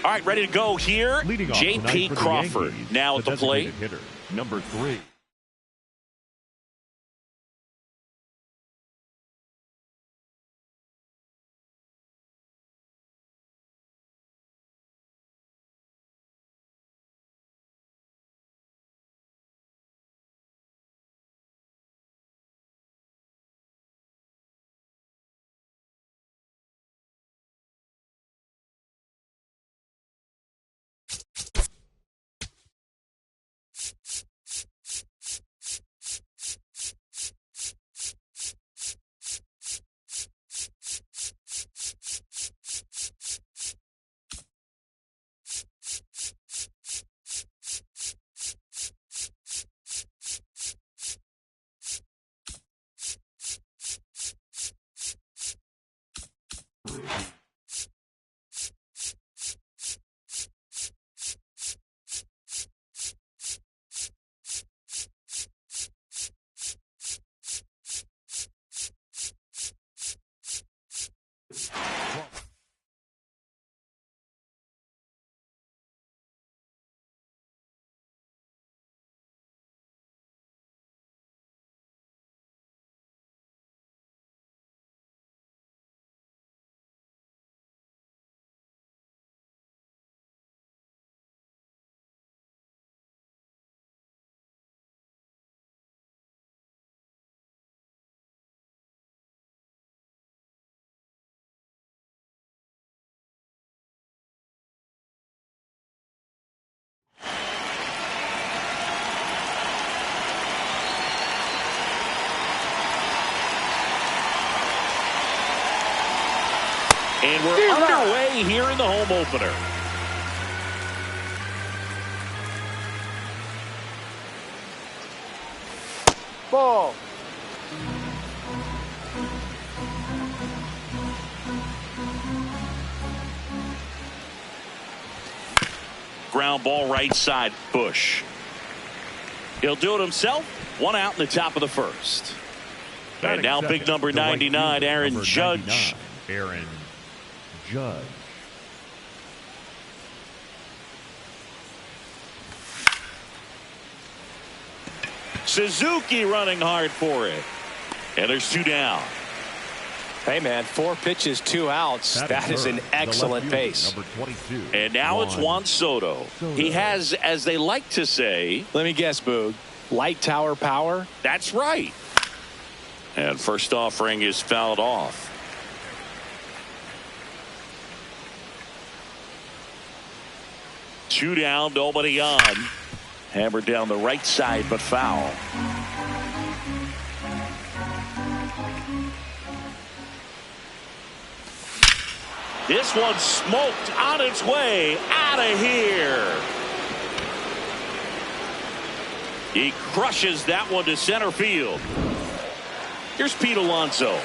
All right, ready to go here. J.P. Crawford now at the plate. Hitter, number 3. And we're underway here in the home opener. Ball. Ground ball right side, Bush. He'll do it himself. 1 out in the top of the first. And now big number 99, Aaron Judge. Aaron Judge. Suzuki running hard for it. And there's 2 down. Hey, man, 4 pitches, 2 outs. That is an excellent pace. Number 22. And now it's Juan Soto. He has, as they like to say. Let me guess, Boog. Light tower power? That's right. And first offering is fouled off. Two down, nobody on. Hammered down the right side, but foul. This one smoked on its way out of here. He crushes that one to center field. Here's Pete Alonso.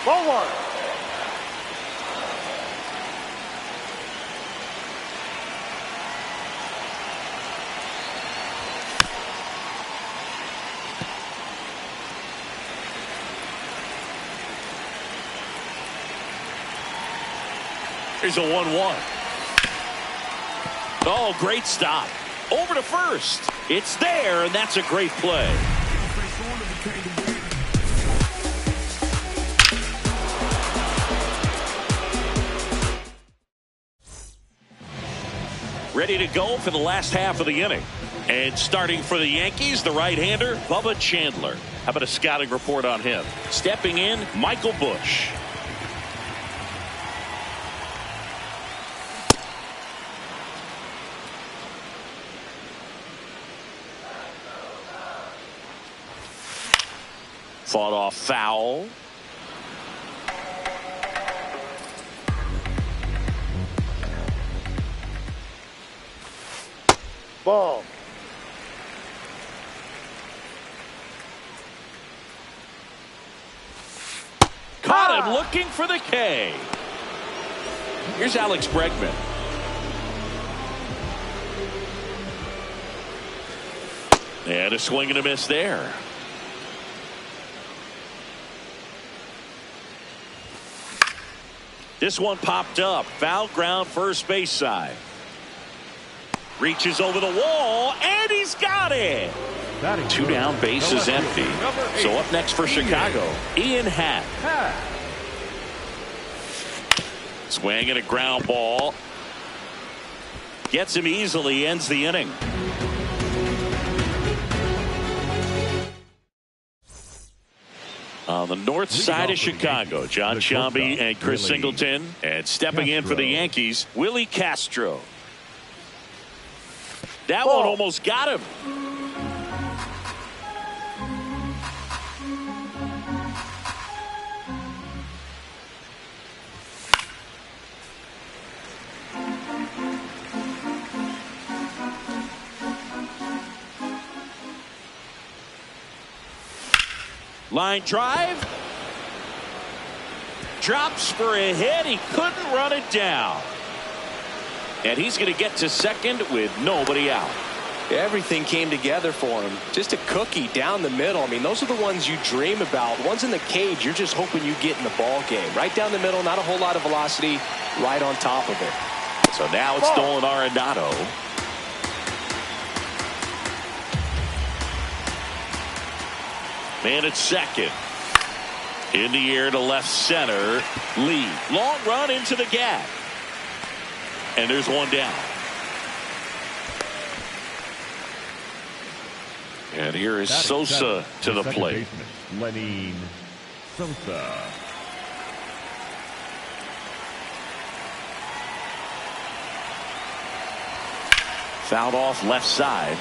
Ball 1. Here's a 1-1. Oh, great stop. Over to first. It's there, and that's a great play. Ready to go for the last half of the inning. And starting for the Yankees, the right-hander, Bubba Chandler. How about a scouting report on him? Stepping in, Michael Bush. Fought off foul. Ball. Caught him looking for the K. Here's Alex Bregman. And a swing and a miss there. This one popped up. Foul ground, first base side. Reaches over the wall, and he's got it. Two down, base is empty. So up next for Chicago, Ian Happ. Swinging a ground ball. Gets him easily, ends the inning. On the north side of Chicago, John Sciambi and Chris Singleton. And stepping in for the Yankees, Willie Castro. That one almost got him. Line drive. Drops for a hit. He couldn't run it down. And he's going to get to second with nobody out. Everything came together for him. Just a cookie down the middle. I mean, those are the ones you dream about. Ones in the cage, you're just hoping you get in the ball game. Right down the middle, not a whole lot of velocity, right on top of it. So now it's Nolan Arenado. Man at second. In the air to left center. Lee. Long run into the gap. And there's one down. And here is Sosa to the plate. Lenny Sosa. Fouled off left side.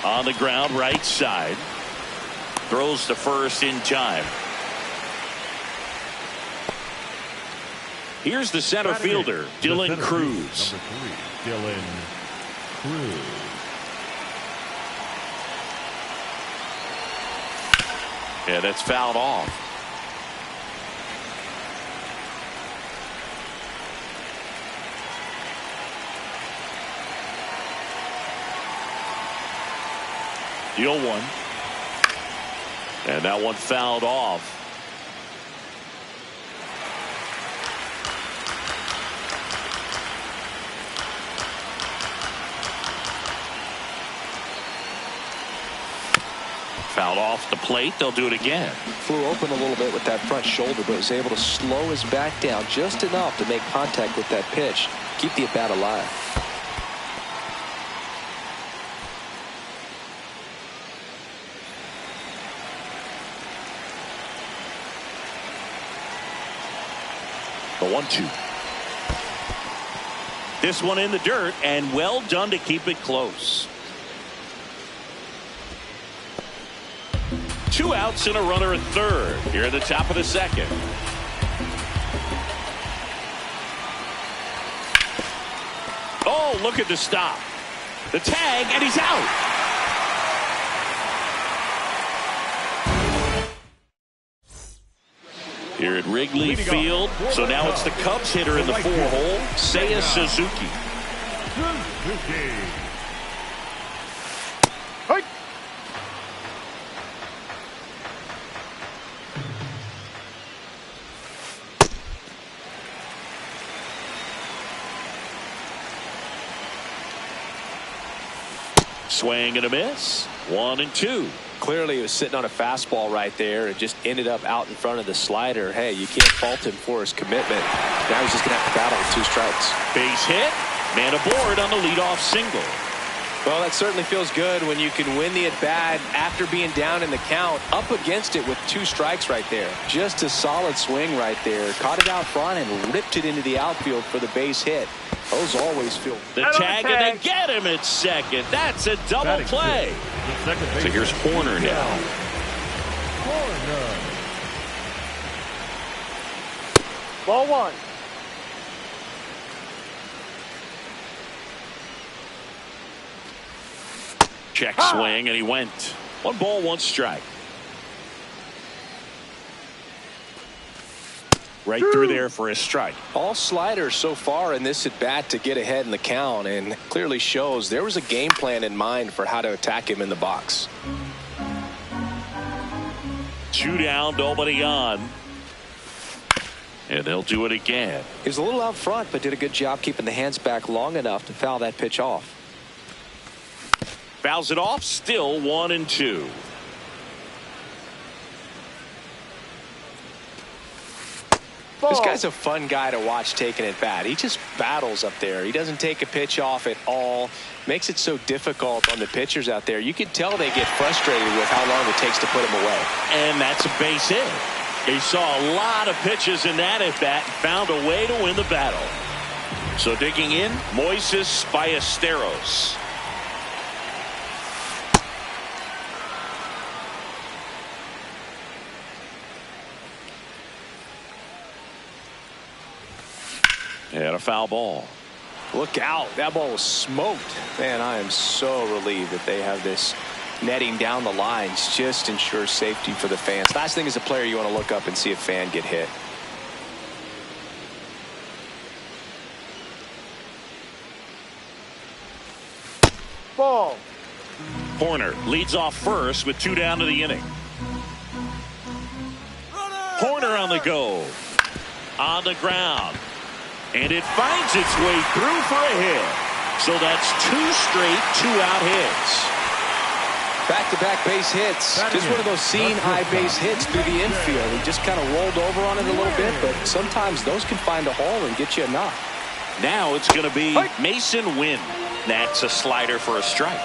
On the ground, right side. Throws to first in time. Here's the center fielder, Dylan Cruz. Number 3, Dylan Cruz. Yeah, that's fouled off. The 0-1. And that one fouled off. Fouled off the plate. They'll do it again. Flew open a little bit with that front shoulder, but was able to slow his back down just enough to make contact with that pitch. Keep the at-bat alive. The 1-2. This one in the dirt, and well done to keep it close. 2 outs and a runner at third here at the top of the second. Oh, look at the stop. The tag, and he's out. Here at Wrigley Field. So now it's the Cubs hitter in the 4-hole, Seiya Suzuki. Swing and a miss. 1-2. Clearly he was sitting on a fastball right there and just ended up out in front of the slider. Hey, you can't fault him for his commitment. Now he's just going to have to battle with 2 strikes. Base hit. Man aboard on the leadoff single. Well, that certainly feels good when you can win the at-bat after being down in the count, up against it with 2 strikes right there. Just a solid swing right there. Caught it out front and ripped it into the outfield for the base hit. Those always feel. The tag, and they get him at second. That's a double play. So here's Horner now. Ball 1. Check swing, and he went. 1 ball, 1 strike. Right through there for a strike. All sliders so far in this at bat to get ahead in the count, and clearly shows there was a game plan in mind for how to attack him in the box. 2 down, nobody on. And they'll do it again. He was a little out front, but did a good job keeping the hands back long enough to foul that pitch off. Fouls it off, still 1-2. This guy's a fun guy to watch taking at bat. He just battles up there. He doesn't take a pitch off at all. Makes it so difficult on the pitchers out there. You can tell they get frustrated with how long it takes to put him away. And that's a base hit. He saw a lot of pitches in that at bat and found a way to win the battle. So digging in, Moises Ballesteros. And a foul ball. Look out. That ball was smoked. Man, I am so relieved that they have this netting down the lines. Just ensures safety for the fans. Last thing as a player, you want to look up and see a fan get hit. Ball. Horner leads off first with 2 down to the inning. Horner on the go. On the ground. And it finds its way through for a hit. So that's 2 straight 2-out hits. Back-to-back base hits. Just one of those seeing high base hits through the infield. He just kind of rolled over on it a little bit, but sometimes those can find a hole and get you enough. Now it's going to be Mason Wynn. That's a slider for a strike.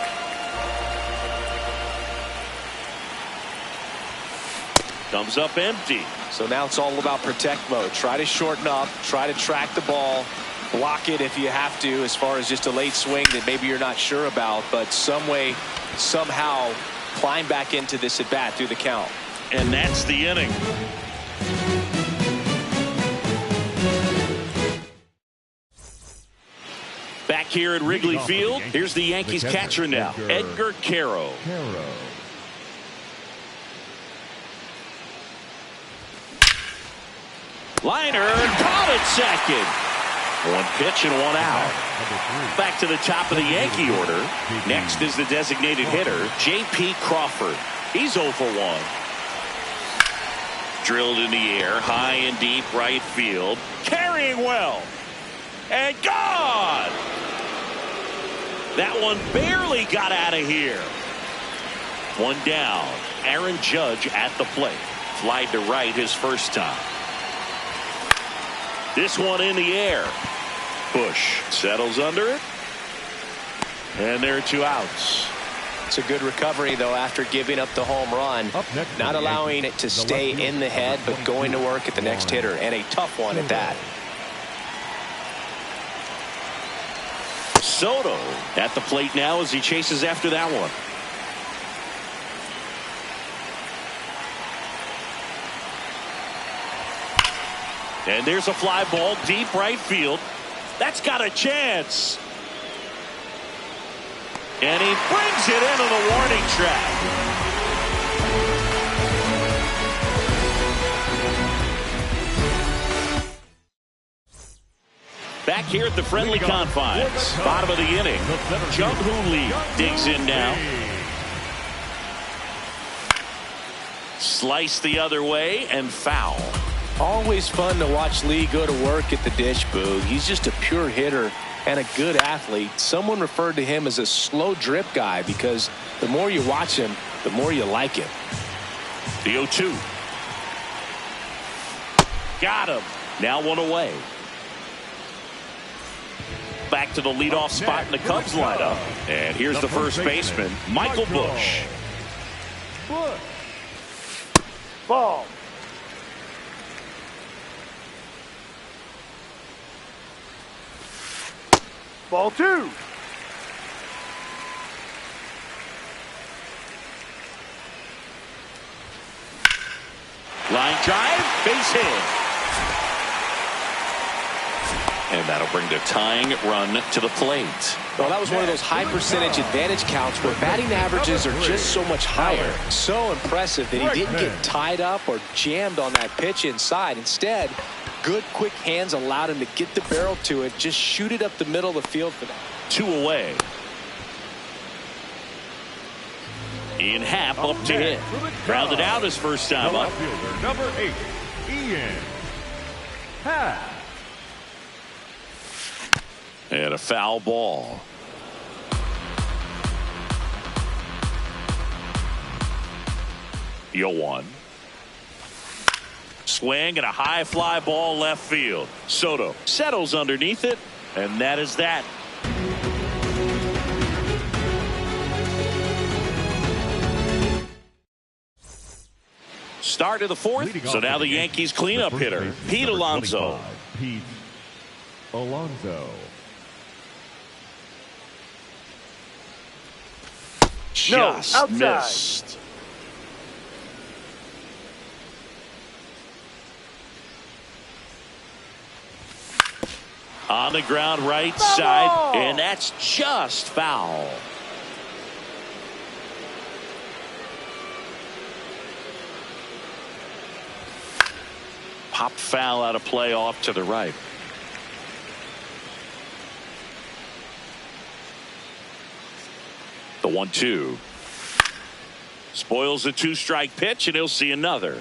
Comes up empty. So now it's all about protect mode. Try to shorten up, try to track the ball, block it if you have to, as far as just a late swing that maybe you're not sure about, but some way, somehow climb back into this at bat through the count. And that's the inning. Back here at Wrigley Field, here's the Yankees catcher now, Edgar Caro. Liner caught at second. 1 pitch and 1 out. Back to the top of the Yankee order. Next is the designated hitter, J.P. Crawford. He's 0 for 1. Drilled in the air, high and deep right field. Carrying well. And gone. That one barely got out of here. 1 down. Aaron Judge at the plate. Flied to right his first time. This one in the air. Bush settles under it. And there are 2 outs. It's a good recovery, though, after giving up the home run. Not allowing it to stay in the head, but going to work at the next hitter. And a tough one at that. Soto at the plate now as he chases after that one. And there's a fly ball deep right field. That's got a chance. And he brings it into the warning track. Back here at the friendly confines. Bottom of the inning. Jung-Hoo Lee digs in now. Slice the other way and foul. Always fun to watch Lee go to work at the dish, Boog. He's just a pure hitter and a good athlete. Someone referred to him as a slow drip guy because the more you watch him, the more you like him. The 0-2. Got him. Now 1 away. Back to the leadoff spot in the Cubs lineup. And here's the first baseman, Michael Bush. Ball. Ball 2. Line drive, base hit. And that'll bring the tying run to the plate. Well, that was one of those high percentage advantage counts where batting averages are just so much higher. So impressive that he didn't get tied up or jammed on that pitch inside. Instead, good, quick hands allowed him to get the barrel to it. Just shoot it up the middle of the field for them. 2 away. Ian Happ up to hit. Grounded out his first time up. Fielder, number 8, Ian Happ. And a foul ball. Yo one. Swing and a high fly ball left field. Soto settles underneath it, and that is that. Start of the 4th, so now the Yankees cleanup hitter, Pete Alonso. Pete Alonso. Just outside. missed. On the ground right side, and that's just foul. Pop foul out of play off to the right. The 1-2. Spoils the 2-strike pitch, and he'll see another.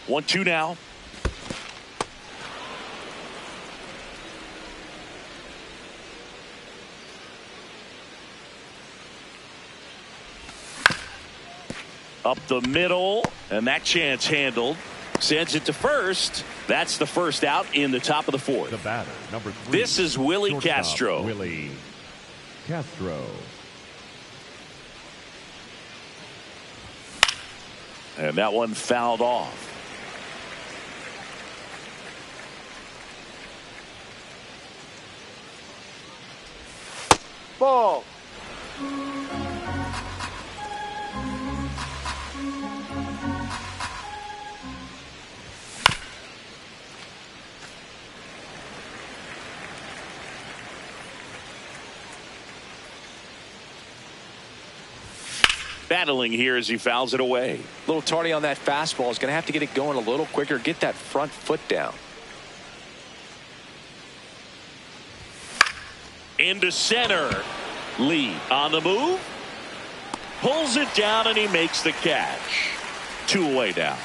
One, 2 now. Up the middle, and that chance handled. Sends it to first. That's the first out in the top of the 4th. The batter, number 3. This is Willie shortstop, Castro. Willie Castro. And that one fouled off. Ball. Battling here as he fouls it away. A little tardy on that fastball. Is going to have to get it going a little quicker. Get that front foot down. Into center. Lee on the move. Pulls it down, and he makes the catch. 2 away now.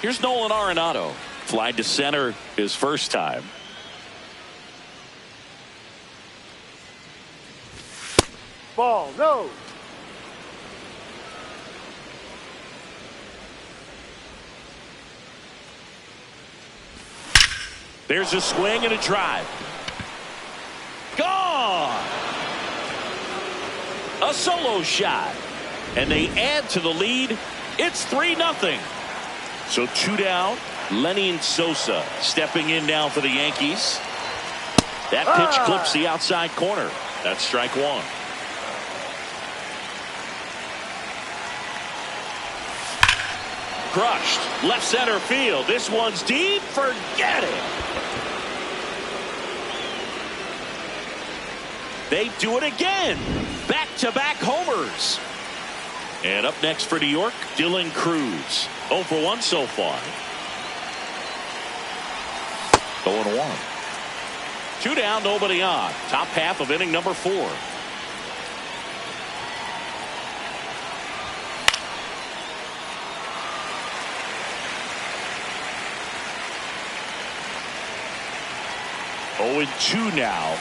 Here's Nolan Arenado. Fly to center his first time. Ball. No. There's a swing and a drive. Gone. A solo shot. And they add to the lead. It's 3-0. So 2 down. Lenny Sosa stepping in now for the Yankees. That pitch clips the outside corner. That's strike 1. Crushed. Left center field. This one's deep. Forget it. They do it again. Back-to-back homers. And up next for New York, Dylan Cruz. 0 for 1 so far. 0-1. 2 down, nobody on. Top half of inning number 4. Oh, and 2 now.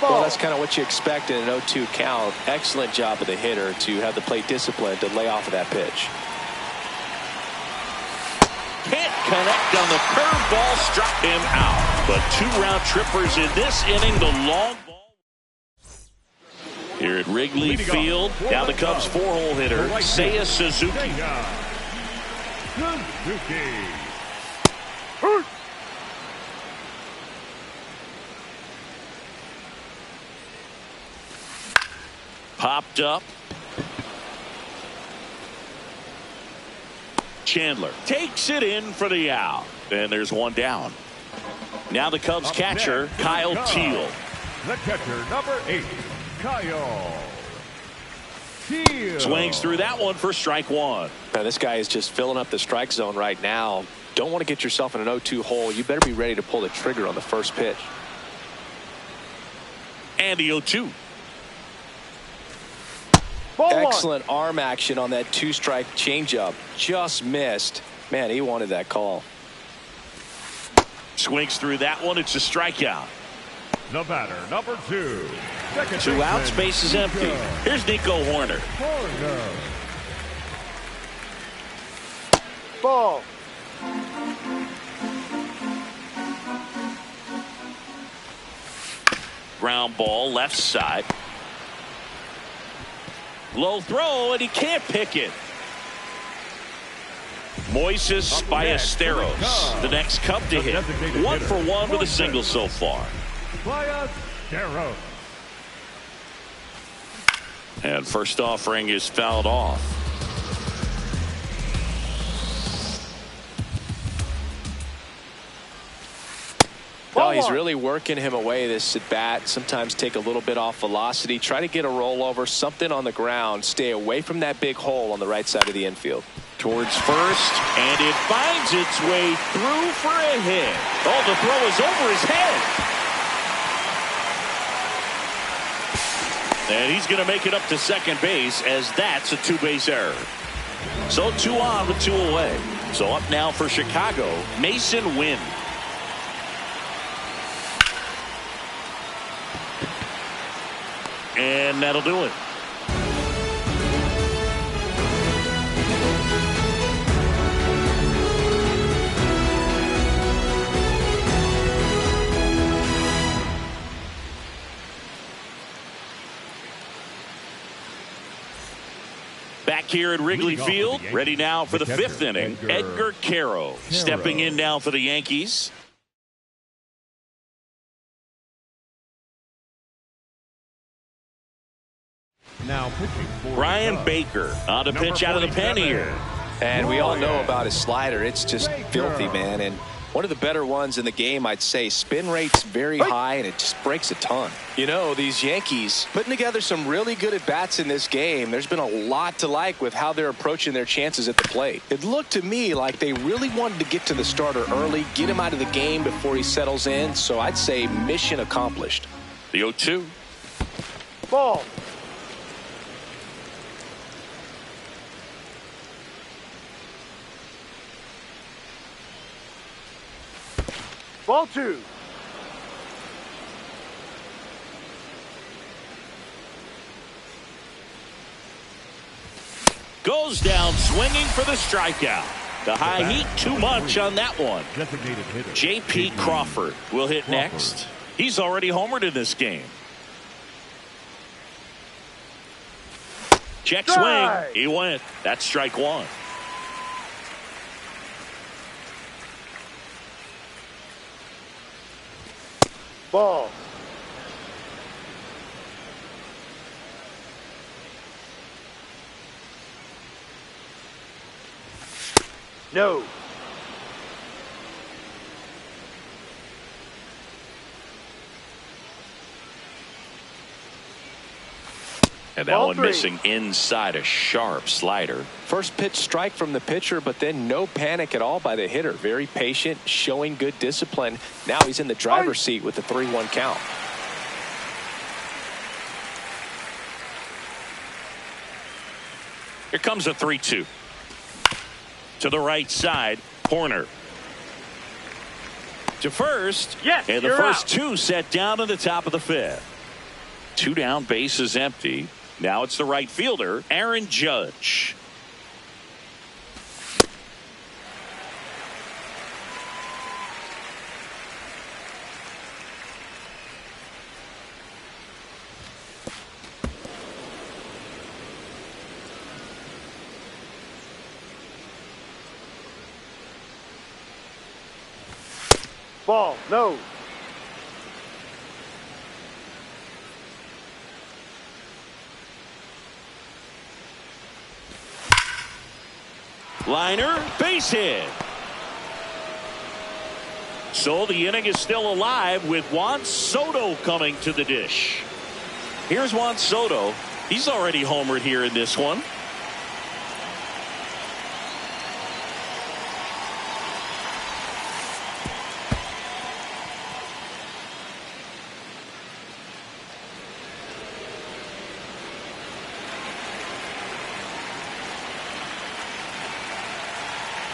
Well, that's kind of what you expect in an 0-2 count. Excellent job of the hitter to have the plate discipline to lay off of that pitch. Can't connect on the curveball, struck him out. But 2 round trippers in this inning. The long ball. Here at Wrigley Field, now the Cubs 4-hole hitter, Seiya Suzuki. Popped up. Chandler takes it in for the out. And there's 1 down. Now the Cubs catcher, Kyle Teal. The catcher, number 8, Kyle Steal. Swings through that one for strike one. Now, this guy is just filling up the strike zone right now. Don't want to get yourself in an 0-2 hole. You better be ready to pull the trigger on the first pitch. And the 0-2. Excellent arm action on that two-strike changeup. Just missed. Man, he wanted that call. Swings through that one. It's a strikeout. The batter, number 2. Second 2 outs, base is empty. Here's Nico Horner. Ball. Ground ball left side. Low throw, and he can't pick it. Moises Ballesteros, the next Cub to hit. 1 for 1 with a single so far. Ballesteros. And first offering is fouled off. Well, he's really working him away this at bat. Sometimes take a little bit off velocity. Try to get a rollover, something on the ground. Stay away from that big hole on the right side of the infield. Towards first, and it finds its way through for a hit. Oh, the throw is over his head. And he's going to make it up to second base, as that's a 2-base error. So 2 on with 2 away. So up now for Chicago, Mason Wynn. And that'll do it. Back here at Wrigley Field, ready now for the 5th inning. Edgar Caro stepping in now for the Yankees. Now pitching for Brian Baker on to pitch out of the pen here. And we all know about his slider. It's just filthy, man. And one of the better ones in the game, I'd say. Spin rate's very high, and it just breaks a ton. You know, these Yankees putting together some really good at-bats in this game. There's been a lot to like with how they're approaching their chances at the plate. It looked to me like they really wanted to get to the starter early, get him out of the game before he settles in. So I'd say mission accomplished. The 0-2. Ball. Ball 2. Goes down swinging for the strikeout. The high heat too much on that one. J.P. Crawford will hit next. He's already homered in this game. Check swing. He went. That's strike 1. Ball. No. And that one missing inside, a sharp slider. First pitch strike from the pitcher, but then no panic at all by the hitter. Very patient, showing good discipline. Now he's in the driver's seat with the 3-1 count. Here comes a 3-2. To the right side, Horner. To first. Yes, and the first 2 set down in the top of the 5th. 2 down, base is empty. Now it's the right fielder, Aaron Judge. Ball. No. Liner, base hit. So the inning is still alive with Juan Soto coming to the dish. Here's Juan Soto. He's already homered here in this one.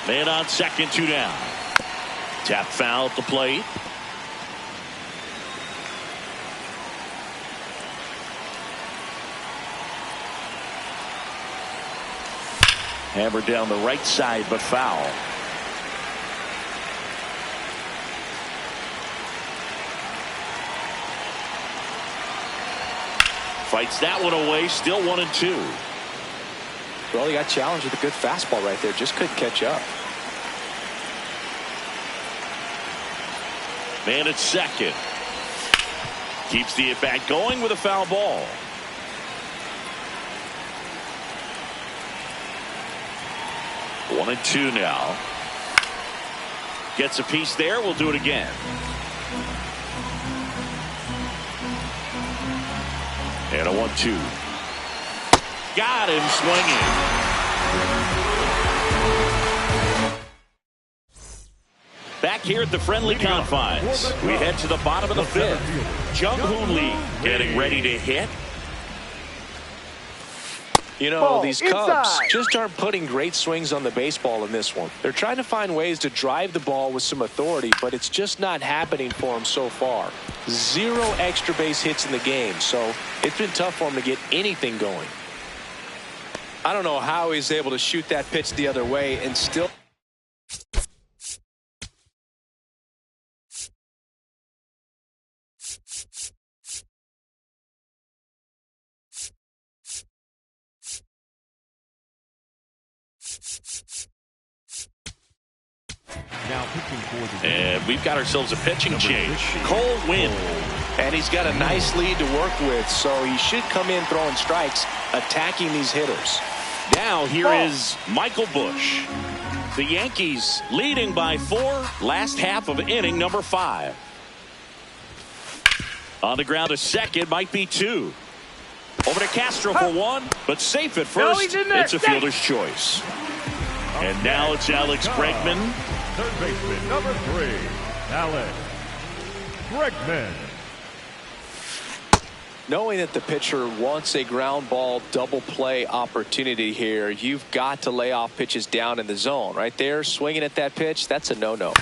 Man on second, 2 down. Tap foul at the plate. Hammered down the right side, but foul. Fights that one away, still 1-2. Well, he got challenged with a good fastball right there. Just couldn't catch up. Man at second. Keeps the at-bat going with a foul ball. One and two now. Gets a piece there. We'll do it again. And a 1-2. Got him swinging. Back here at the friendly confines, we head to the bottom of the fifth. Jung Hoon Lee getting ready to hit. You know, these Cubs just aren't putting great swings on the baseball in this one. They're trying to find ways to drive the ball with some authority, but it's just not happening for them so far. 0 extra base hits in the game, so it's been tough for them to get anything going. I don't know how he's able to shoot that pitch the other way and still. And we've got ourselves a pitching change. Cole Winn. And he's got a nice lead to work with, so he should come in throwing strikes, attacking these hitters. Now here is Michael Busch. The Yankees leading by 4, last half of inning number 5. On the ground to second, might be 2. Over to Castro for 1, but safe at first. It's a fielder's choice. And now it's Alex Bregman. Third baseman, number 3, Alex Bregman. Knowing that the pitcher wants a ground ball double play opportunity here, you've got to lay off pitches down in the zone. Right there, swinging at that pitch, that's a no-no.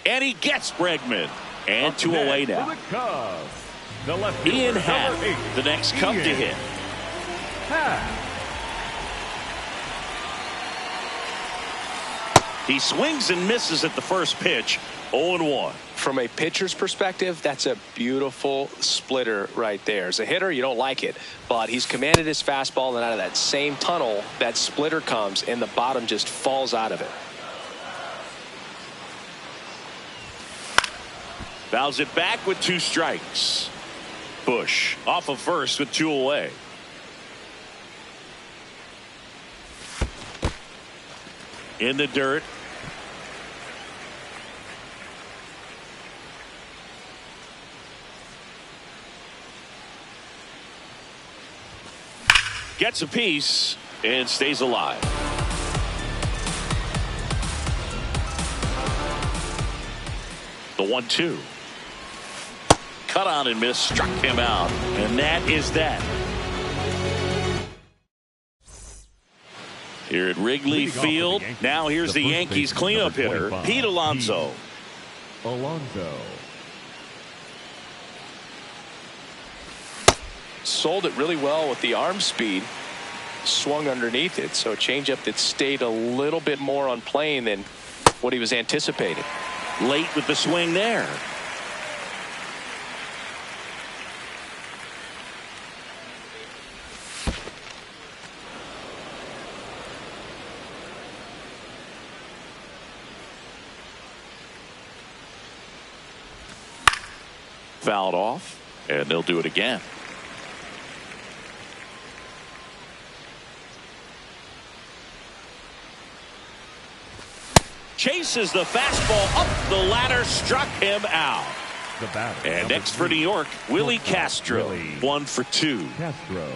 And he gets Bregman. And 2 away now. Ian Happ, the next Cub to hit. He swings and misses at the first pitch. 0-1. From a pitcher's perspective, that's a beautiful splitter right there. As a hitter, you don't like it, but he's commanded his fastball, and out of that same tunnel, that splitter comes, and the bottom just falls out of it. Fouls it back with 2 strikes. Busch off of first with 2 away. In the dirt. Gets a piece and stays alive. The 1-2. Cut on and miss, struck him out, and that is that. Here at Wrigley Field, now here's the Yankees cleanup hitter, Pete Alonso. Sold it really well with the arm speed, swung underneath it, so a changeup that stayed a little bit more on plane than what he was anticipating. Late with the swing there. Fouled off, and they'll do it again. chases the fastball up the ladder, struck him out. The batter, And number next for 3, New York, Willie Castro, Willie 1 for 2. Castro.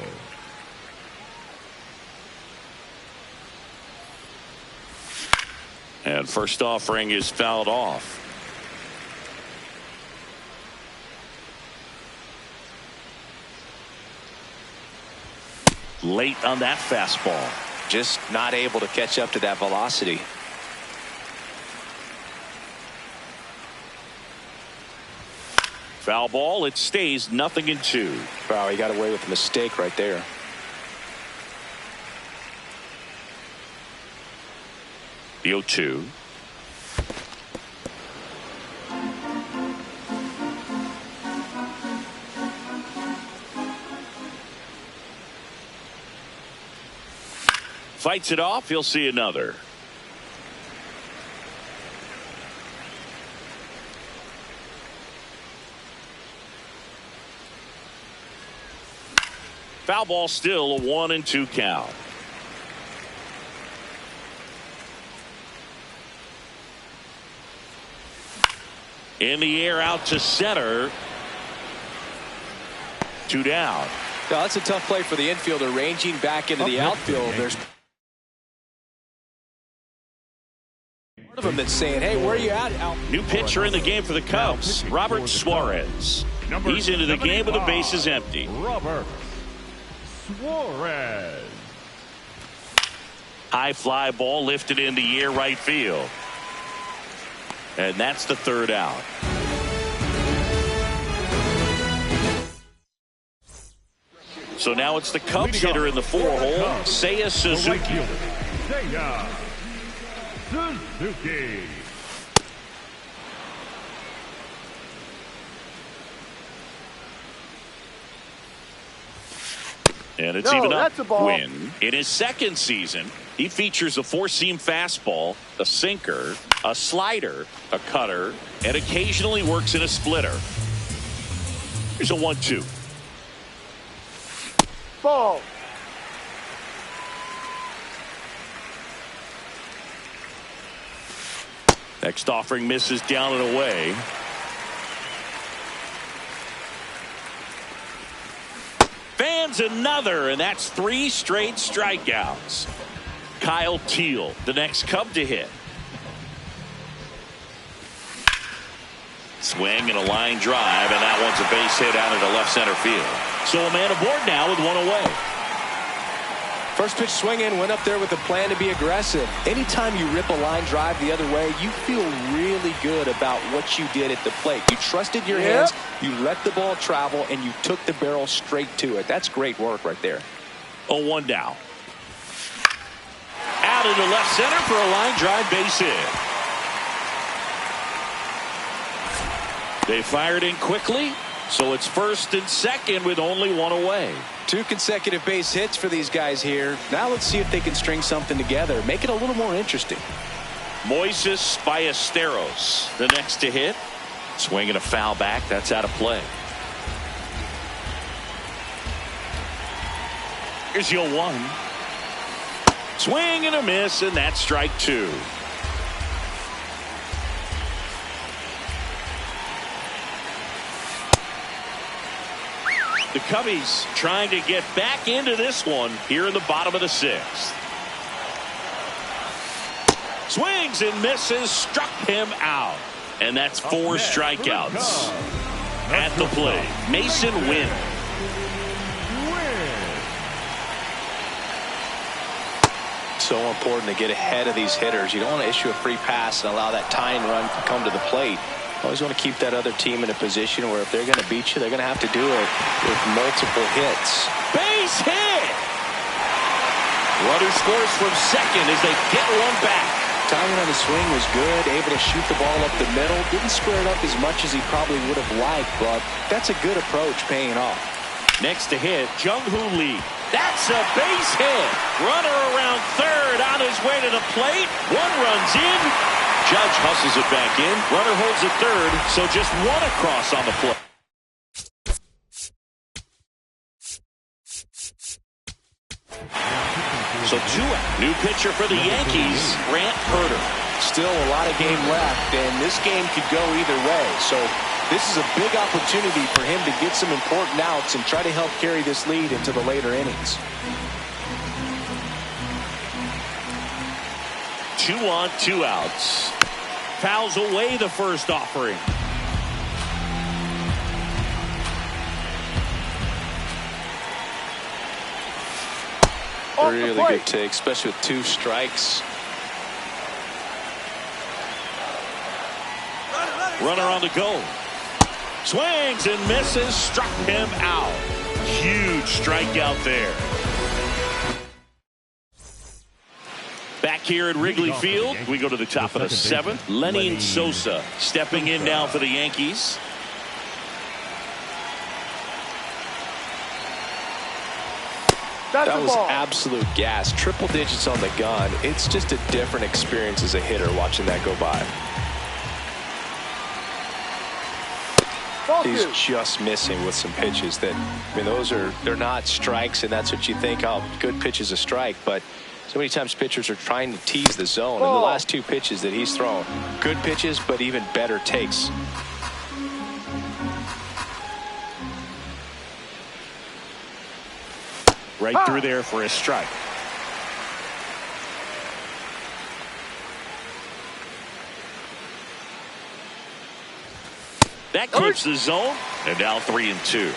And first offering is fouled off. Late on that fastball. Just not able to catch up to that velocity. Foul ball. It stays 0-2. Wow, he got away with a mistake right there. The 0-2. Fights it off. He'll see another. Foul ball, still a 1-2 count. In the air, out to center. 2 down. Now, that's a tough play for the infielder, ranging back into the outfield. There's one of them that's saying, hey, where are you at? New pitcher in the game for the Cubs, Robert Suarez. He's into the game with the bases empty. Robert Suarez. High fly ball lifted in the air, right field. And that's the 3rd out. So now it's the Cubs hitter in the 4-hole, Seiya Suzuki. Seiya Suzuki. And it's even up. That's a ball. Win. In his 2nd season, he features a 4-seam fastball, a sinker, a slider, a cutter, and occasionally works in a splitter. Here's a 1-2. Ball. Next offering misses down and away. Fans another, and that's 3 straight strikeouts. Kyle Teal, the next Cub to hit. Swing and a line drive, and that one's a base hit out into left center field. So a man aboard now with 1 away. First pitch swinging, went up there with a plan to be aggressive. Anytime you rip a line drive the other way, you feel really good about what you did at the plate. You trusted your hands, you let the ball travel, and you took the barrel straight to it. That's great work right there. 0-1 down. Out into left center for a line drive base hit. They fired in quickly, so it's 1st and 2nd with only 1 away. 2 consecutive base hits for these guys here. Now let's see if they can string something together. Make it a little more interesting. Moises Ballesteros, the next to hit. Swinging a foul back. That's out of play. Here's your 1. Swing and a miss, and that's strike 2. The Cubbies trying to get back into this one here in the bottom of the 6th. Swings and misses, struck him out. And that's 4 strikeouts. At the plate, Mason Wynn. So important to get ahead of these hitters. You don't want to issue a free pass and allow that tying run to come to the plate. Always want to keep that other team in a position where if they're going to beat you, they're going to have to do it with multiple hits. Base hit! Runner scores from 2nd as they get 1 back. Timing on the swing was good, able to shoot the ball up the middle. Didn't square it up as much as he probably would have liked, but that's a good approach paying off. Next to hit, Jung-Hoo Lee. That's a base hit. Runner around 3rd on his way to the plate. 1 runs in. Judge hustles it back in. Runner holds at 3rd, so just 1 across on the play. So 2 out. New pitcher for the Yankees, Grant Herter. Still a lot of game left, and this game could go either way. So this is a big opportunity for him to get some important outs and try to help carry this lead into the later innings. 2 on, 2 outs. Fouls away the first offering. Really good take, especially with 2 strikes. Runner on the go. Swings and misses. Struck him out. Huge strikeout there. Back here at Wrigley Field, we go to the top of the 7th. Lenny Sosa stepping in now for the Yankees. That was absolute gas. Triple digits on the gun. It's just a different experience as a hitter watching that go by. He's just missing with some pitches that, I mean, they're not strikes, and that's what you think, oh, good pitch is a strike, but so many times pitchers are trying to tease the zone, and the last 2 pitches that he's thrown, good pitches, but even better takes. Right through there for a strike. That clips the zone, and now 3-2.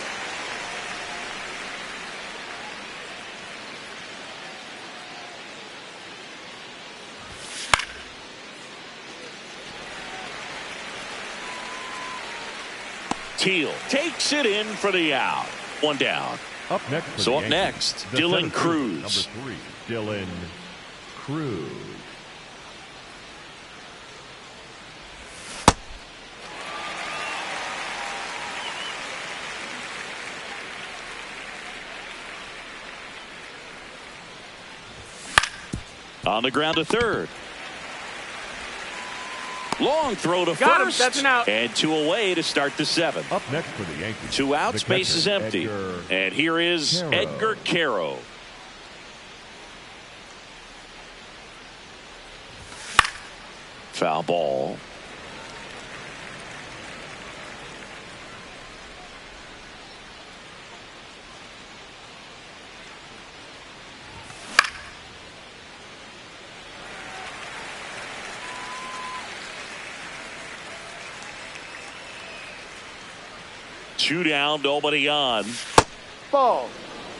Teal takes it in for the out. 1 down. Up next. So up next, Dylan Cruz. Number 3, Dylan Cruz. On the ground to third. Long throw to Got him. first. That's an out. And 2 away to start the 7th. Up next for the Yankees. 2 outs, base is empty. And here is Edgar Caro. Foul ball. Two down, nobody on. Ball.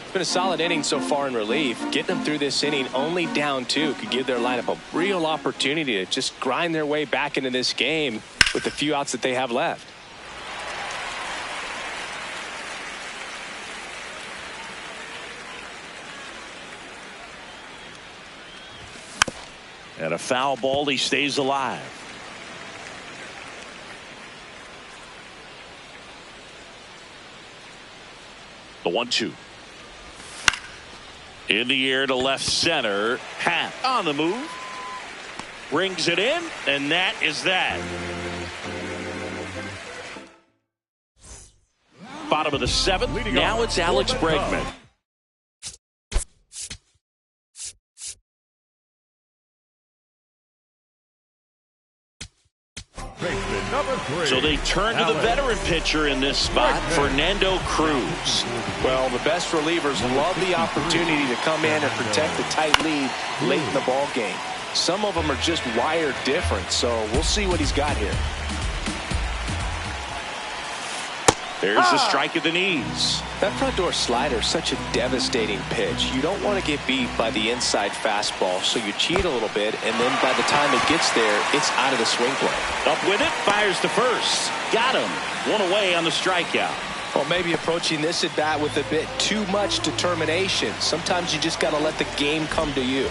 It's been a solid inning so far in relief. Getting them through this inning only down 2 could give their lineup a real opportunity to just grind their way back into this game with the few outs that they have left. And a foul ball, he stays alive. The 1-2. In the air to left center. Happ on the move. Brings it in, and that is that. Bottom of the 7th. Now it's Alex Bregman. Number 3. So they turn to the veteran pitcher in this spot, Fernando Cruz. Well, the best relievers love the opportunity to come in and protect the tight lead late in the ball game. Some of them are just wired different, so we'll see what he's got here. There's the strike at the knees. That front door slider is such a devastating pitch. You don't want to get beat by the inside fastball, so you cheat a little bit, and then by the time it gets there, it's out of the swing play. Up with it, fires to first. Got him. 1 away on the strikeout. Well, maybe approaching this at bat with a bit too much determination. Sometimes you just got to let the game come to you.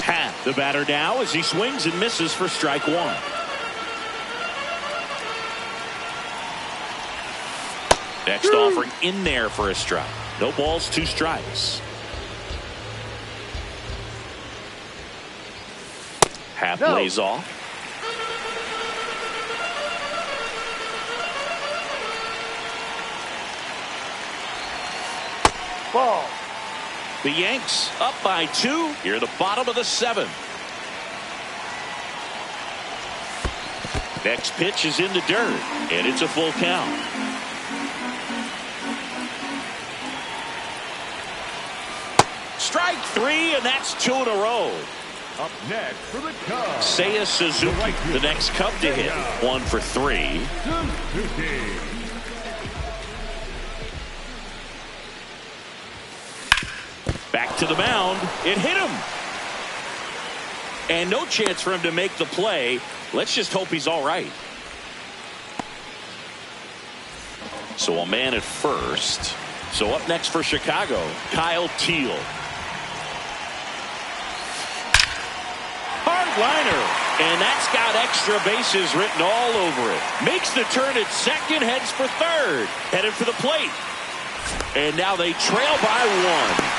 Happ, the batter now, as he swings and misses for strike 1. Next offering in there for a strike. No balls, 2 strikes. Happ lays off. Ball. The Yanks up by 2 here at the bottom of the 7th. Next pitch is in the dirt, and it's a full count. Strike 3, and that's 2 in a row. Up next for the Cubs, Seiya Suzuki, the next Cub to hit. 1 for 3. Suzuki. Back to the mound. It hit him. And no chance for him to make the play. Let's just hope he's all right. So a man at first. So up next for Chicago, Kyle Teal. Hard liner. And that's got extra bases written all over it. Makes the turn at second, heads for third. Headed for the plate. And now they trail by 1.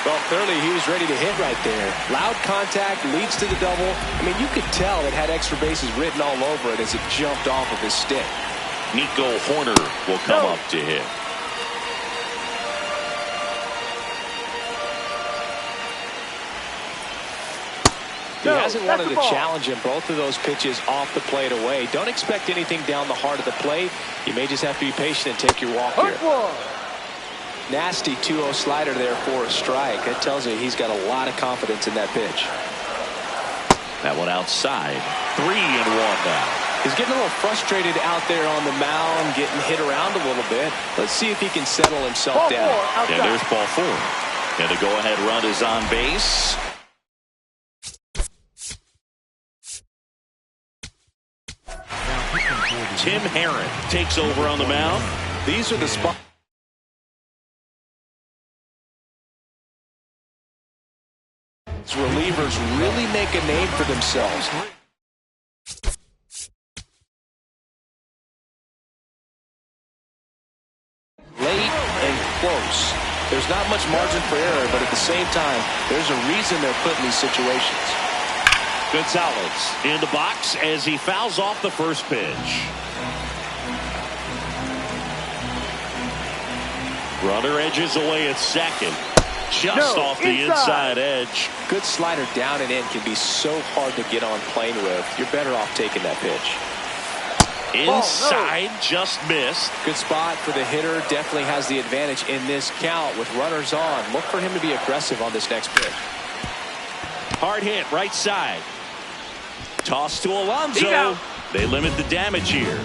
Well, clearly he was ready to hit right there. Loud contact leads to the double. I mean, you could tell it had extra bases written all over it as it jumped off of his stick. Nico Horner will come up to hit. He hasn't wanted to challenge him. Both of those pitches off the plate away. Don't expect anything down the heart of the plate. You may just have to be patient and take your walk here. Nasty 2-0 slider there for a strike. That tells you he's got a lot of confidence in that pitch. That one outside. 3-1 now. He's getting a little frustrated out there on the mound, getting hit around a little bit. Let's see if he can settle himself down. And there's ball 4. And the go-ahead run is on base. Tim Herron takes over on the mound. These are the spots. Relievers really make a name for themselves. Late and close. There's not much margin for error, but at the same time, there's a reason they're put in these situations. Gonzalez in the box as he fouls off the first pitch. Runner edges away at second. Just off the inside edge. Good slider down and in can be so hard to get on plane with. You're better off taking that pitch. Inside, just missed. Good spot for the hitter. Definitely has the advantage in this count with runners on. Look for him to be aggressive on this next pitch. Hard hit, right side. Toss to Alonso. They limit the damage here.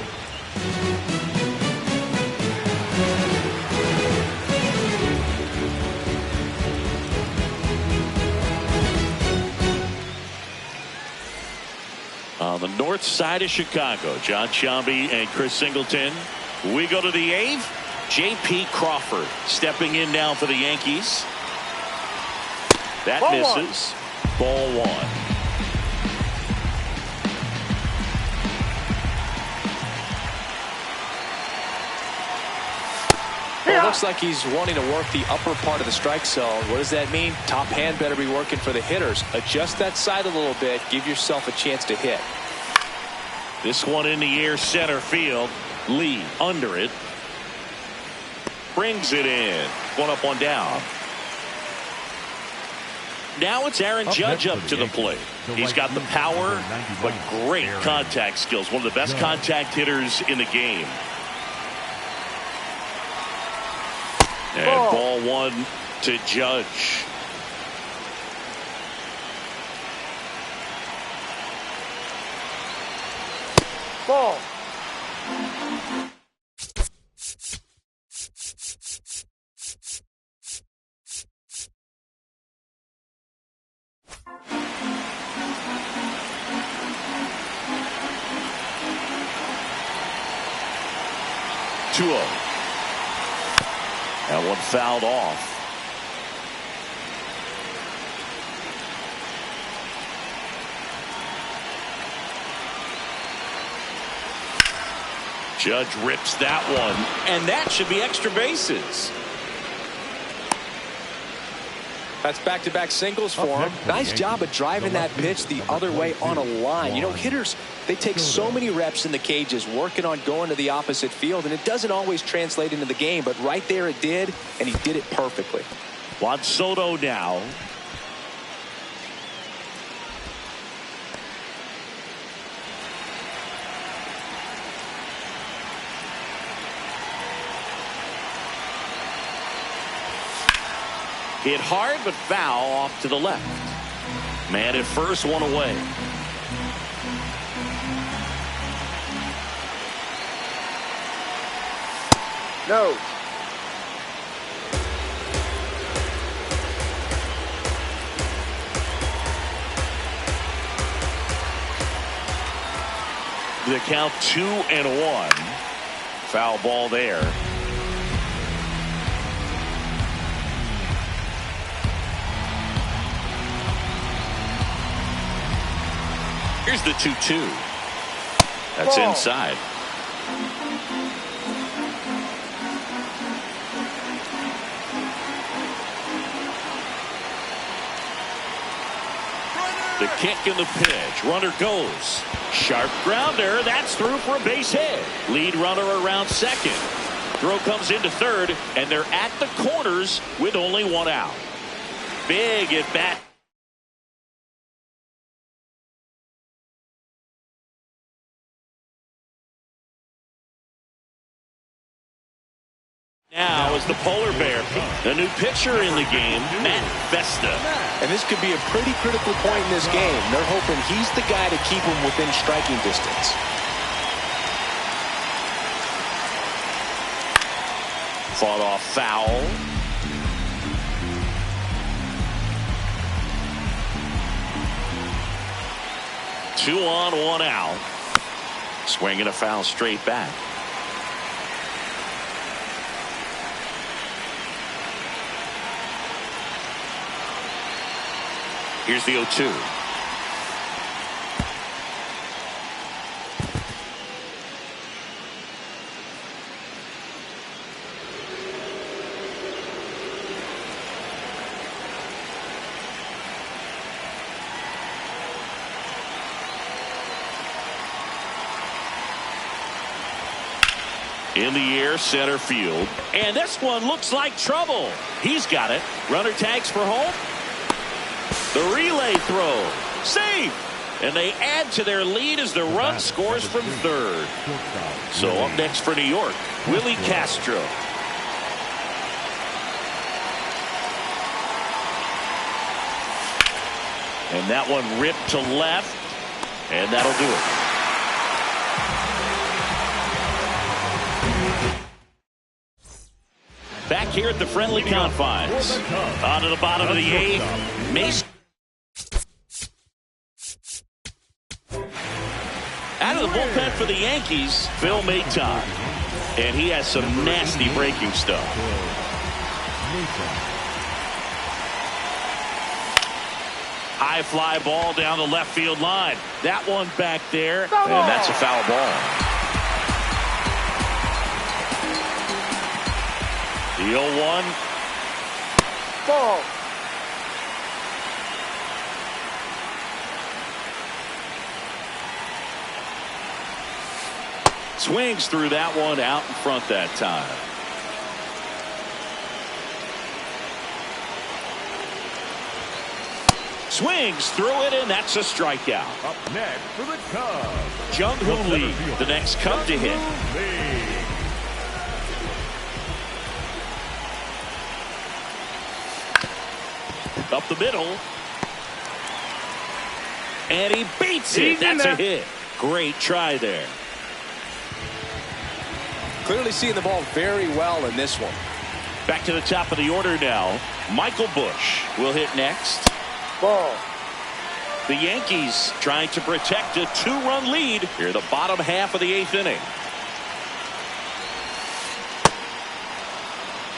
On the north side of Chicago, John Sciambi and Chris Singleton. We go to the 8th. J.P. Crawford stepping in now for the Yankees. That misses. Ball 1. Well, it looks like he's wanting to work the upper part of the strike zone. What does that mean? Top hand better be working for the hitters. Adjust that side a little bit. Give yourself a chance to hit. This one in the air, center field. Lee under it. Brings it in. 1 up, 1 down. Now it's Aaron Judge up to the plate. He's got the power, but great contact skills. One of the best contact hitters in the game. And ball 1 to Judge. Ball. That one fouled off. Judge rips that one, and that should be extra bases. That's back-to-back singles for him. Nice job of driving that pitch the other way on a line. You know, hitters, they take so many reps in the cages working on going to the opposite field, and it doesn't always translate into the game, but right there it did, and he did it perfectly. Juan Soto now. Hit hard, but foul off to the left. Man at first, one away. No. The count 2-1. Foul ball there. Here's the 2-2. That's ball. Inside. The kick and the pitch. Runner goes. Sharp grounder. That's through for a base hit. Lead runner around second. Throw comes into third, and they're at the corners with only one out. Big at bat. Now is the polar bear. The new pitcher in the game, Matt Vesta. And this could be a pretty critical point in this game. They're hoping he's the guy to keep them within striking distance. Fought off foul. Two on, one out. Swinging a foul straight back. Here's the 0-2. In the air, center field. And this one looks like trouble. He's got it. Runner tags for home. The relay throw. Safe. And they add to their lead as the run scores from third. So up next for New York, Willie Castro. And that one ripped to left. And that'll do it. Back here at the friendly confines. On to the bottom of the eighth. Mason. Out of the bullpen for the Yankees, Phil Maton. And he has some nasty breaking stuff. High fly ball down the left field line. That one back there. And that's a foul ball. The 0-1. Ball. Swings through that one out in front that time. Swings through it, and that's a strikeout. Up next for the Cubs, Jung-Hoo Lee, the next Cub to hit. Up the middle. And he beats it. That's a hit. Great try there. Clearly seeing the ball very well in this one. Back to the top of the order now. Michael Busch will hit next. Ball. The Yankees trying to protect a two-run lead here, the bottom half of the eighth inning.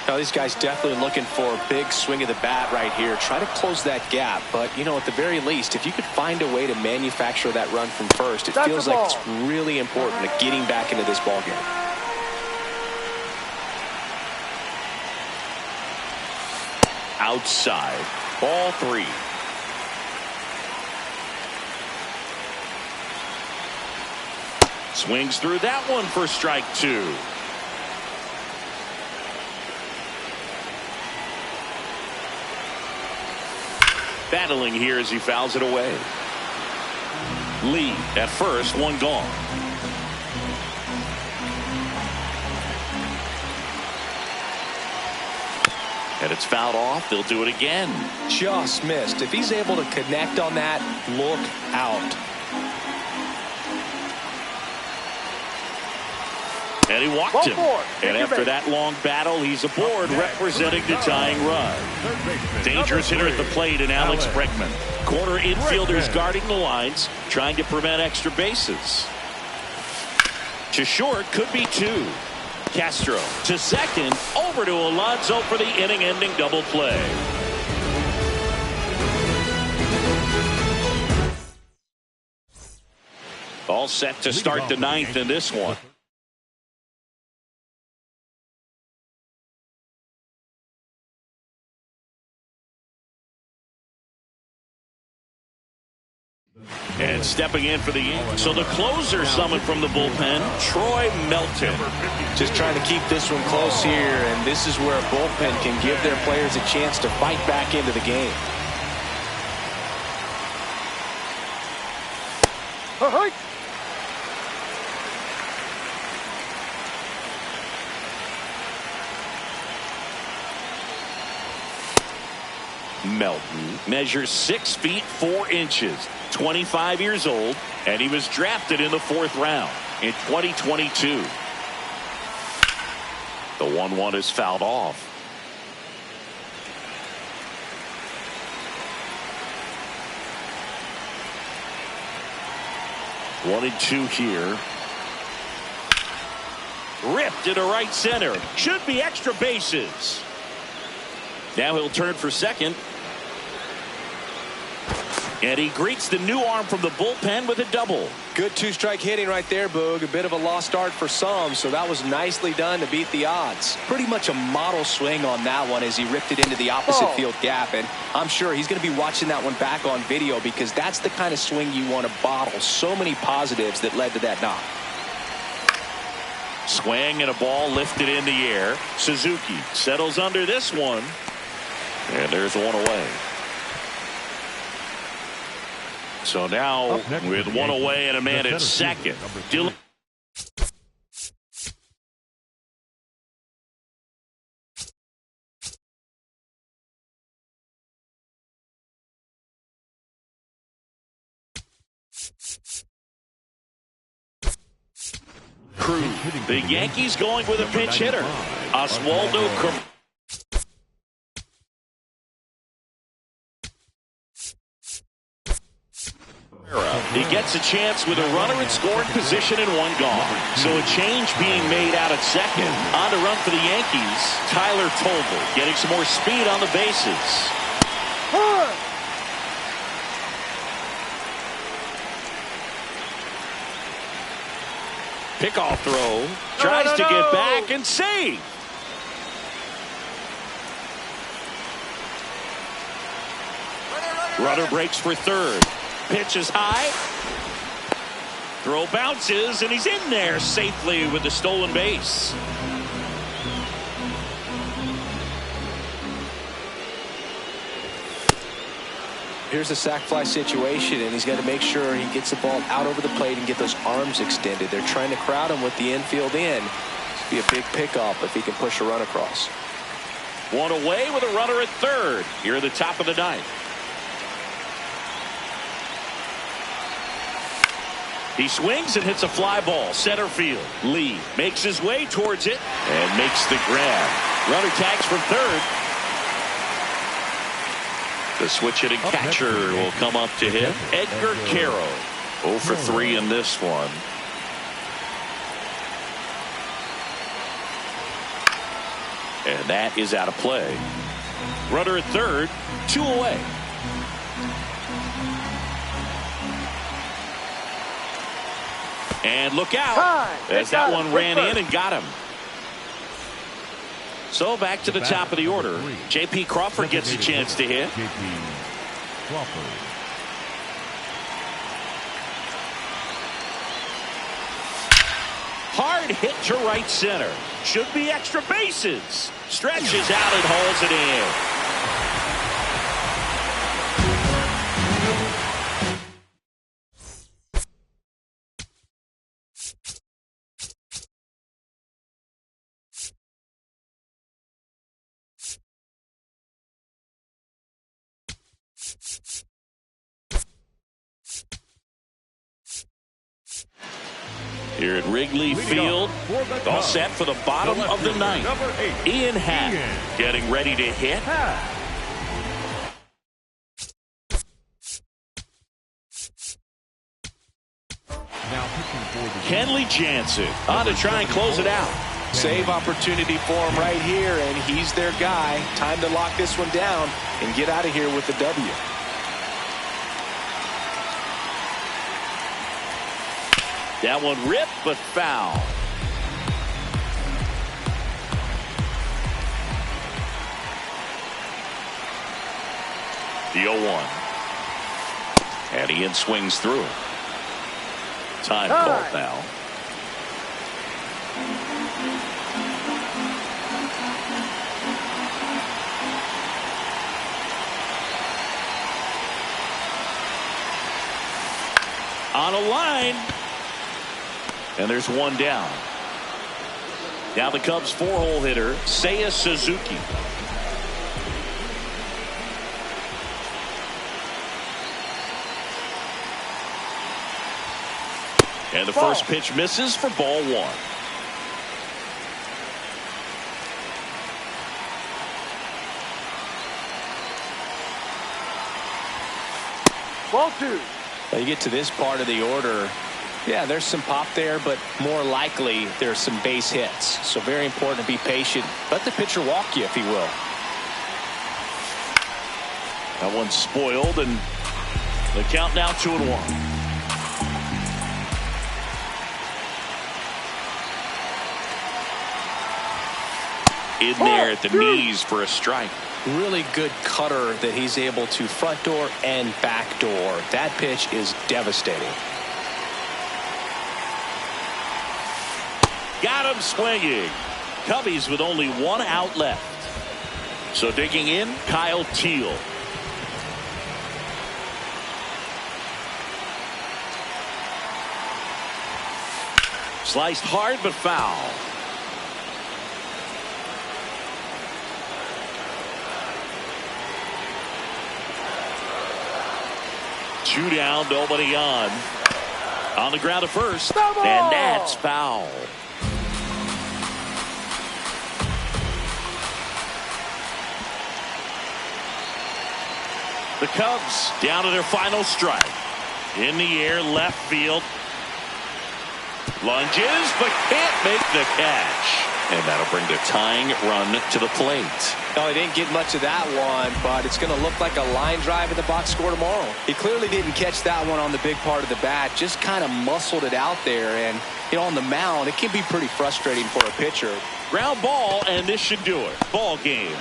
Now these guys definitely looking for a big swing of the bat right here. Try to close that gap. But, you know, at the very least, if you could find a way to manufacture that run from first, it feels like it's really important to getting back into this ball game. Outside. Ball three. Swings through that one for strike two. battling here as he fouls it away. Lee at first, one gone. And it's fouled off. They'll do it again. Just missed. If he's able to connect on that, look out. And he walked him. And after that long battle, he's aboard, representing the tying run. Dangerous hitter at the plate in Alex Bregman. Corner infielders guarding the lines, trying to prevent extra bases. To short, could be two. Castro to second, over to Alonso for the inning-ending double play. All set to start the ninth in this one. And stepping in for the Yanks. So the closer summoned from the bullpen, Troy Melton. Just trying to keep this one close here, and this is where a bullpen can give their players a chance to fight back into the game. Melton measures 6 feet 4 inches, 25 years old, and he was drafted in the 4th round in 2022. The 1-1 is fouled off. One and two here. Ripped into right center. Should be extra bases. Now he'll turn for second. And he greets the new arm from the bullpen with a double. Good two-strike hitting right there, Boog. A bit of a lost start for some, so that was nicely done to beat the odds. Pretty much a model swing on that one as he ripped it into the opposite field gap, and I'm sure he's going to be watching that one back on video because that's the kind of swing you want to bottle. So many positives that led to that knock. Swing and a ball lifted in the air. Suzuki settles under this one. And there's one away. So now with one away and a man at second. Dylan. Cruz. The Yankees going with a pinch hitter. Oswaldo Cabrera. He gets a chance with a runner in scoring position and one gone. So a change being made out at second. On the run for the Yankees, Tyler Tolbert getting some more speed on the bases. Pickoff throw. Tries to get back and save. Runner breaks for third. Pitch is high. Throw bounces, and he's in there safely with the stolen base. Here's a sac fly situation, and he's got to make sure he gets the ball out over the plate and get those arms extended. They're trying to crowd him with the infield in. This would be a big pickup if he can push a run across. One away with a runner at third here at the top of the ninth. He swings and hits a fly ball center field. Lee makes his way towards it and makes the grab. Runner tags from third. The switch hitting catcher will come up to hit. Edgar Caro 0 for 3 in this one. And that is out of play. Runner at third, 2 away. And look out as that one ran in and got him. So back to the top of the order. J.P. Crawford gets a chance to hit. Hard hit to right center. Should be extra bases. Stretches out and hauls it in. Here at Wrigley Field, all set for the bottom of the ninth. Ian Happ getting ready to hit. Kenley Jansen on to try and close it out. Save opportunity for him right here, and he's their guy. Time to lock this one down and get out of here with the W. That one ripped, but foul. The 0-1. And Ian swings through. Time called now. On a line. And there's one down. Now the Cubs' 4-hole hitter, Seiya Suzuki. And the first pitch misses for ball 1. Ball 2. Well, you get to this part of the order. Yeah, there's some pop there, but more likely there's some base hits. So very important to be patient. Let the pitcher walk you, if he will. That one's spoiled, and the count now 2-1. In there at the knees for a strike. Really good cutter that he's able to front door and back door. That pitch is devastating. Got him swinging. Cubbies with only one out left. So digging in, Kyle Teal. Sliced hard but foul. Two down, nobody on. On the ground at first, and that's foul. The Cubs down to their final strike. In the air, left field. Lunges, but can't make the catch. And that'll bring the tying run to the plate. No, he didn't get much of that one, but it's going to look like a line drive in the box score tomorrow. He clearly didn't catch that one on the big part of the bat, just kind of muscled it out there. And, you know, on the mound, it can be pretty frustrating for a pitcher. Ground ball, and this should do it. Ball game.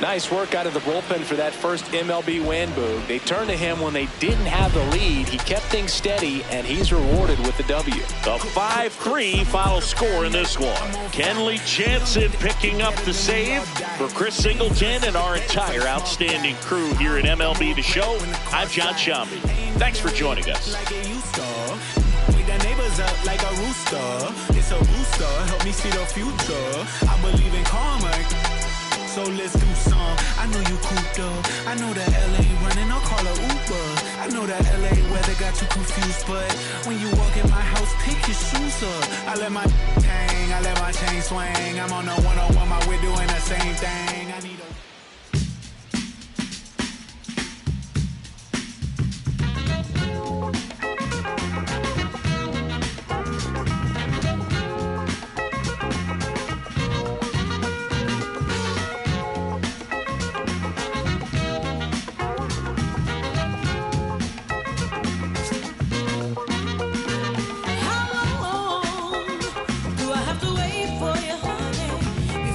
Nice work out of the bullpen for that first MLB win, Boog. They turned to him when they didn't have the lead. He kept things steady, and he's rewarded with the W. A 5-3 final score in this one. Kenley Jansen picking up the save for Chris Singleton and our entire outstanding crew here at MLB The Show. I'm John Shambi. Thanks for joining us. Neighbors up like a rooster. It's a booster. Help me see the future. I believe in karma. So let's do some. I know you cooped up. I know that LA running, I'll call a Uber. I know that LA weather got you confused, but when you walk in my house, pick your shoes up. I let my hang, I let my chain swing. I'm on the 101, my we're doing the same thing. I need a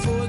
before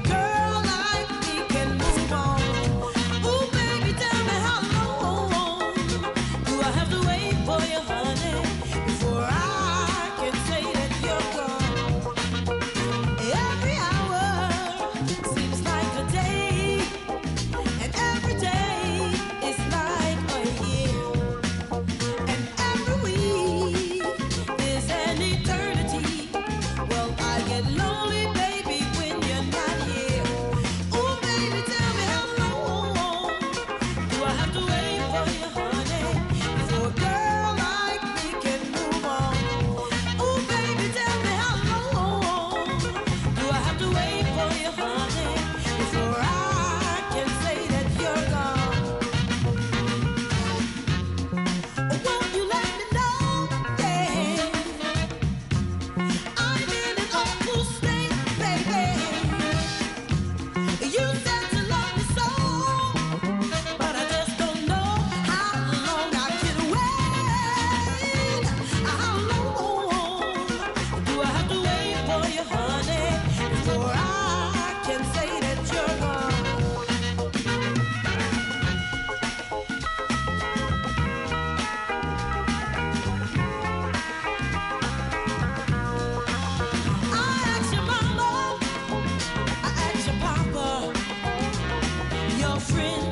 different.